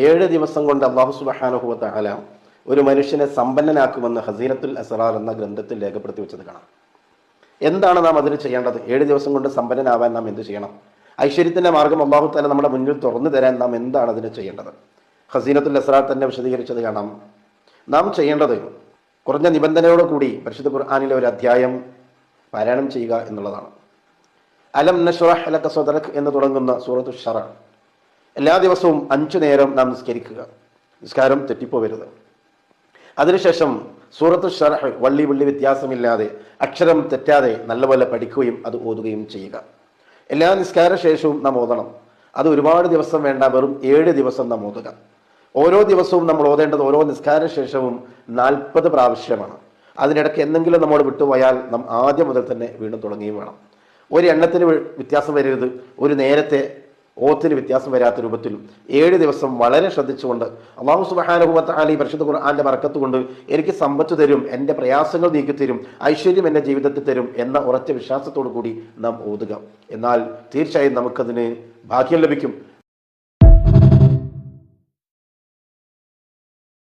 7 ദിവസം കൊണ്ട് അല്ലാഹു സുബ്ഹാനഹു വ തആല ഒരു മനുഷ്യനെ സമ്പന്നനാക്കുമെന്ന് ഹസീനത്തുൽ അസ്റാർ എന്ന ഗ്രന്ഥത്തിൽ രേഖപ്പെടുത്തി വെച്ചത് കാണാം. എന്താണ് നാം അതിന് ചെയ്യേണ്ടത്? 7 ദിവസം കൊണ്ട് സമ്പന്നനാവാൻ നാം എന്ത് ചെയ്യണം? ഐശ്വര്യത്തിന്റെ മാർഗം അല്ലാഹു തആല നമ്മുടെ മുന്നിൽ തുറന്നു തരാൻ നാം എന്താണ് അതിന് ചെയ്യേണ്ടത്? ഹസീനത്തുൽ അസ്റാർ തന്നെ വിശദീകരിച്ചത് കാണാം. നാം ചെയ്യേണ്ടത് കുറഞ്ഞ നിബന്ധനയോട് കൂടി പരിശുദ്ധ ഖുർആനിലെ ഒരു അധ്യായം പാരായണം ചെയ്യുക എന്നുള്ളതാണ്. അലം നശ്റഹ് ലക സദ്റക് എന്ന് തുടങ്ങുന്ന സൂറത്തു ശറ എല്ലാ ദിവസവും 5 നേരം നാം നിസ്കരിക്കുക. നിസ്കാരം തെറ്റിപ്പോവരുത്. അതിനുശേഷം സൂറത്തു ശറഹ് വള്ളി വ്യത്യാസമില്ലാതെ അക്ഷരം തെറ്റാതെ നല്ലപോലെ പഠിക്കുകയും അത് ഓതുകയും ചെയ്യുക. എല്ലാ നിസ്കാര ശേഷവും നാം ഓതണം. അത് ഒരുപാട് ദിവസം വേണ്ട, വെറും 7 ദിവസം നാം ഓതുക. ഓരോ ദിവസവും നമ്മൾ ഓതേണ്ടത് ഓരോ നിസ്കാര ശേഷവും 40 പ്രാവശ്യമാണ്. അതിനിടയ്ക്ക് എന്തെങ്കിലും നമ്മോട് വിട്ടുപോയാൽ നാം ആദ്യം മുതൽ തന്നെ വീണ്ടും തുടങ്ങുകയും വേണം. ഒരു എണ്ണത്തിന് വ്യത്യാസം വരരുത്, ഒരു നേരത്തെ ഓത്തിന് വ്യത്യാസം വരാത്ത രൂപത്തിൽ 7 ദിവസം വളരെ ശ്രദ്ധിച്ചുകൊണ്ട് അല്ലാഹു സുബ്ഹാനഹു വ തആല ഈ പരിശുദ്ധ ഖുർആന്റെ ബറക്കത്ത് കൊണ്ട് എനിക്ക് സമ്പത്ത് തരും, എൻ്റെ പ്രയാസങ്ങൾ നീക്കി തരും, ഐശ്വര്യം എൻ്റെ ജീവിതത്തിൽ തരും എന്ന ഉറച്ച വിശ്വാസത്തോടു കൂടി നാം ഓതുക. എന്നാൽ തീർച്ചയായും നമുക്കതിന് ഭാഗ്യം ലഭിക്കും.